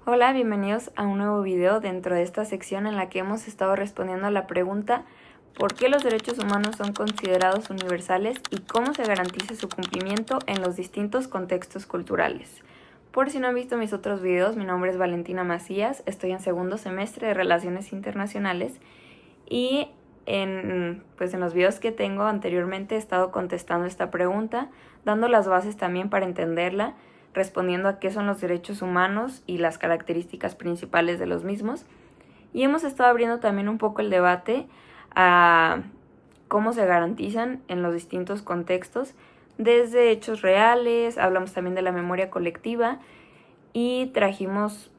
Hola, bienvenidos a un nuevo video dentro de esta sección en la que hemos estado respondiendo a la pregunta ¿por qué los derechos humanos son considerados universales y cómo se garantiza su cumplimiento en los distintos contextos culturales? Por si no han visto mis otros videos, mi nombre es Valentina Macías, estoy en segundo semestre de Relaciones Internacionales y en los videos que tengo anteriormente he estado contestando esta pregunta, dando las bases también para entenderla, respondiendo a qué son los derechos humanos y las características principales de los mismos. Y hemos estado abriendo también un poco el debate a cómo se garantizan en los distintos contextos, desde hechos reales, hablamos también de la memoria colectiva y trajimos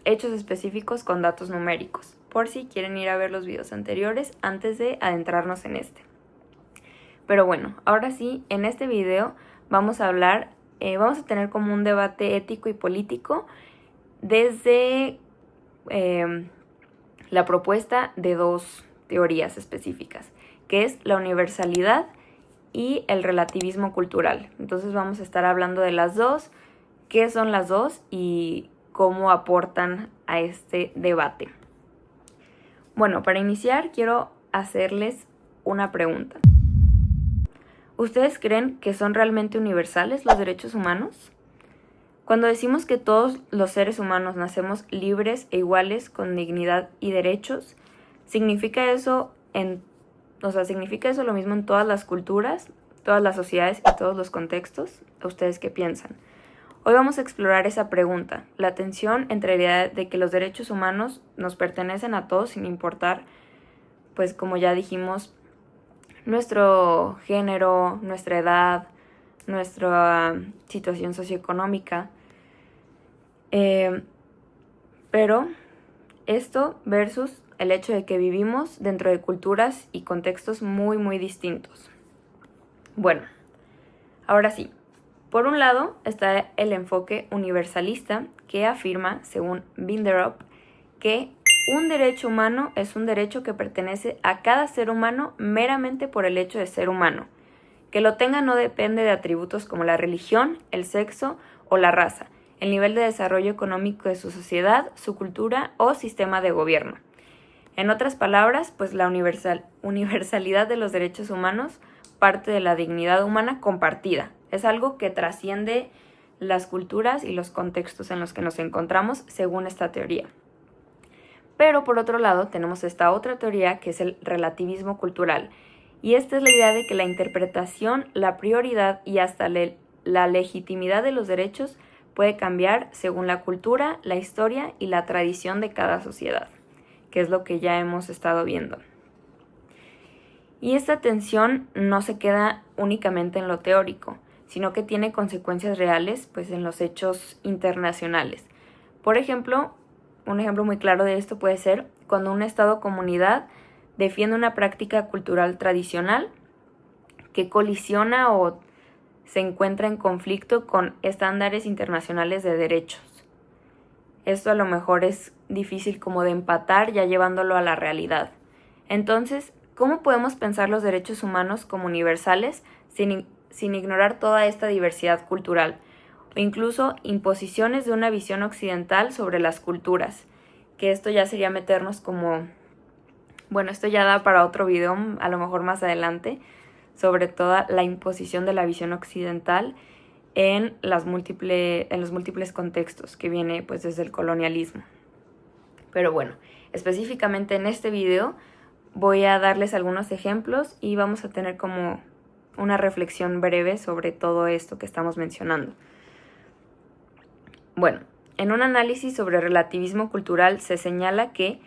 hechos específicos con datos numéricos, por si quieren ir a ver los videos anteriores antes de adentrarnos en este. Pero bueno, ahora sí, en este video vamos a tener como un debate ético y político desde la propuesta de dos teorías específicas, que es la universalidad y el relativismo cultural. Entonces vamos a estar hablando de las dos, qué son las dos y cómo aportan a este debate. Bueno, para iniciar quiero hacerles una pregunta. ¿Ustedes creen que son realmente universales los derechos humanos? Cuando decimos que todos los seres humanos nacemos libres e iguales con dignidad y derechos, ¿significa eso lo mismo en todas las culturas, todas las sociedades y todos los contextos? ¿Ustedes qué piensan? Hoy vamos a explorar esa pregunta, la tensión entre la idea de que los derechos humanos nos pertenecen a todos sin importar, pues como ya dijimos, nuestro género, nuestra edad, nuestra situación socioeconómica. Pero esto versus el hecho de que vivimos dentro de culturas y contextos muy, muy distintos. Bueno, ahora sí. Por un lado está el enfoque universalista que afirma, según Binderup, que un derecho humano es un derecho que pertenece a cada ser humano meramente por el hecho de ser humano. Que lo tenga no depende de atributos como la religión, el sexo o la raza, el nivel de desarrollo económico de su sociedad, su cultura o sistema de gobierno. En otras palabras, pues la universalidad de los derechos humanos parte de la dignidad humana compartida. Es algo que trasciende las culturas y los contextos en los que nos encontramos, según esta teoría. Pero por otro lado tenemos esta otra teoría que es el relativismo cultural. Y esta es la idea de que la interpretación, la prioridad y hasta la legitimidad de los derechos puede cambiar según la cultura, la historia y la tradición de cada sociedad, que es lo que ya hemos estado viendo. Y esta tensión no se queda únicamente en lo teórico, sino que tiene consecuencias reales pues, en los hechos internacionales. Por ejemplo, un ejemplo muy claro de esto puede ser cuando un Estado o comunidad defiende una práctica cultural tradicional que colisiona o se encuentra en conflicto con estándares internacionales de derechos. Esto a lo mejor es difícil como de empatar ya llevándolo a la realidad. Entonces, ¿cómo podemos pensar los derechos humanos como universales sin ignorar toda esta diversidad cultural? O incluso imposiciones de una visión occidental sobre las culturas, que esto ya sería meternos como... Bueno, esto ya da para otro video, a lo mejor más adelante, sobre toda la imposición de la visión occidental en los múltiples contextos que viene pues desde el colonialismo. Pero bueno, específicamente en este video voy a darles algunos ejemplos y vamos a tener como una reflexión breve sobre todo esto que estamos mencionando. Bueno, en un análisis sobre relativismo cultural se señala que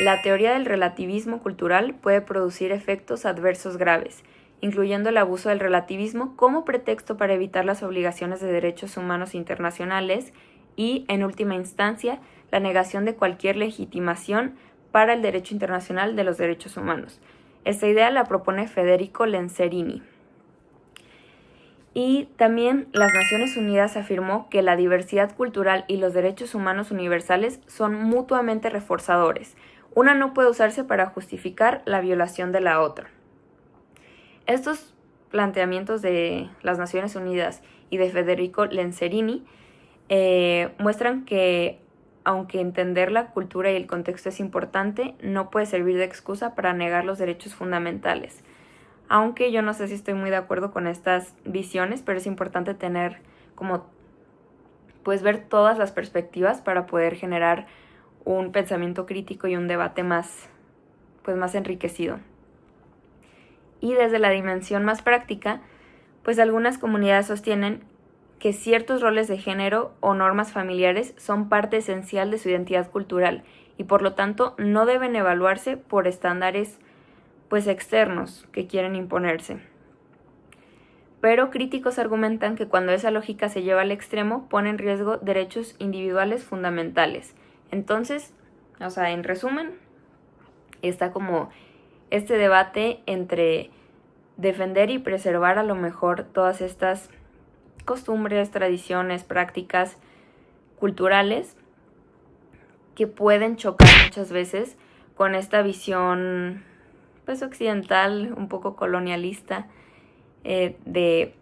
la teoría del relativismo cultural puede producir efectos adversos graves, incluyendo el abuso del relativismo como pretexto para evitar las obligaciones de derechos humanos internacionales y, en última instancia, la negación de cualquier legitimación para el derecho internacional de los derechos humanos. Esta idea la propone Federico Lenzerini. Y también las Naciones Unidas afirmó que la diversidad cultural y los derechos humanos universales son mutuamente reforzadores. Una no puede usarse para justificar la violación de la otra. Estos planteamientos de las Naciones Unidas y de Federico Lenzerini muestran que aunque entender la cultura y el contexto es importante, no puede servir de excusa para negar los derechos fundamentales. Aunque yo no sé si estoy muy de acuerdo con estas visiones, pero es importante tener como, pues ver todas las perspectivas para poder generar un pensamiento crítico y un debate más enriquecido. Y desde la dimensión más práctica, pues algunas comunidades sostienen que ciertos roles de género o normas familiares son parte esencial de su identidad cultural y por lo tanto no deben evaluarse por estándares pues externos que quieren imponerse. Pero críticos argumentan que cuando esa lógica se lleva al extremo pone en riesgo derechos individuales fundamentales. Entonces, en resumen, está como este debate entre defender y preservar a lo mejor todas estas costumbres, tradiciones, prácticas culturales que pueden chocar muchas veces con esta visión pues occidental, un poco colonialista, de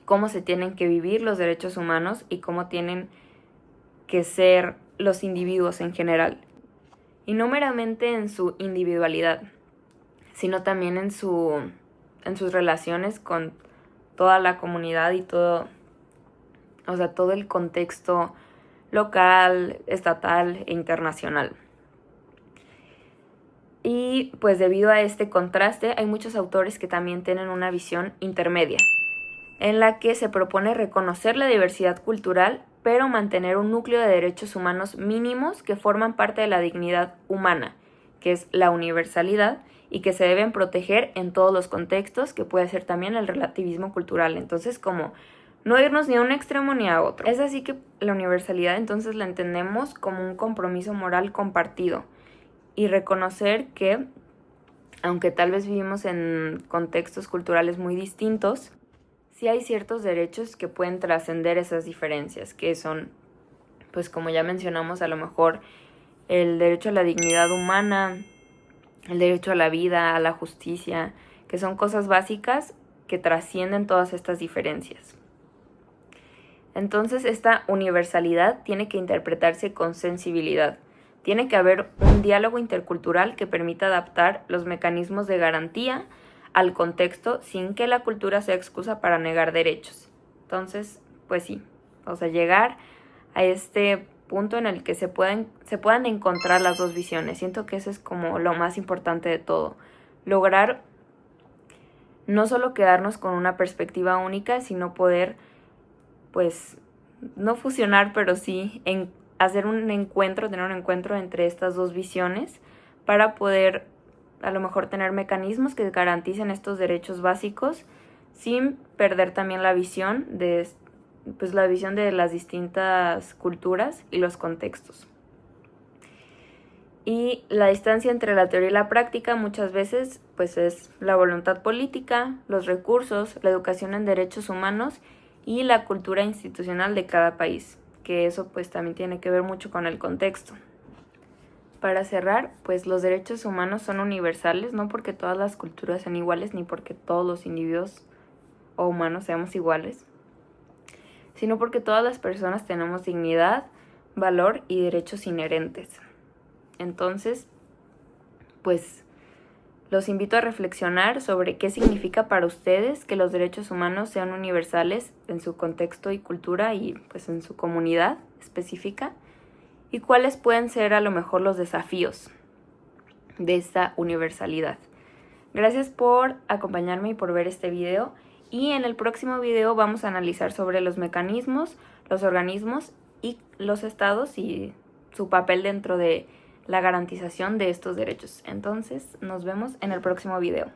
cómo se tienen que vivir los derechos humanos y cómo tienen que ser los individuos en general. Y no meramente en su individualidad, sino también en sus relaciones con toda la comunidad y todo el contexto local, estatal e internacional. Y pues debido a este contraste hay muchos autores que también tienen una visión intermedia, en la que se propone reconocer la diversidad cultural, pero mantener un núcleo de derechos humanos mínimos que forman parte de la dignidad humana, que es la universalidad, y que se deben proteger en todos los contextos, que puede ser también el relativismo cultural. Entonces, como no irnos ni a un extremo ni a otro. Es así que la universalidad entonces la entendemos como un compromiso moral compartido y reconocer que, aunque tal vez vivimos en contextos culturales muy distintos, sí hay ciertos derechos que pueden trascender esas diferencias, que son, pues como ya mencionamos, a lo mejor el derecho a la dignidad humana, el derecho a la vida, a la justicia, que son cosas básicas que trascienden todas estas diferencias. Entonces esta universalidad tiene que interpretarse con sensibilidad. Tiene que haber un diálogo intercultural que permita adaptar los mecanismos de garantía al contexto sin que la cultura sea excusa para negar derechos. Entonces, pues sí, llegar a este punto en el que se puedan encontrar las dos visiones. Siento que eso es como lo más importante de todo. Lograr no solo quedarnos con una perspectiva única, sino poder, pues, no fusionar, pero sí tener un encuentro entre estas dos visiones para poder a lo mejor tener mecanismos que garanticen estos derechos básicos sin perder también la visión de las distintas culturas y los contextos. Y la distancia entre la teoría y la práctica muchas veces pues es la voluntad política, los recursos, la educación en derechos humanos y la cultura institucional de cada país, que eso pues también tiene que ver mucho con el contexto. Para cerrar, pues los derechos humanos son universales, no porque todas las culturas sean iguales ni porque todos los individuos o humanos seamos iguales, sino porque todas las personas tenemos dignidad, valor y derechos inherentes. Entonces, pues los invito a reflexionar sobre qué significa para ustedes que los derechos humanos sean universales en su contexto y cultura y pues en su comunidad específica, y cuáles pueden ser a lo mejor los desafíos de esta universalidad. Gracias por acompañarme y por ver este video, y en el próximo video vamos a analizar sobre los mecanismos, los organismos y los estados y su papel dentro de la garantización de estos derechos. Entonces, nos vemos en el próximo video.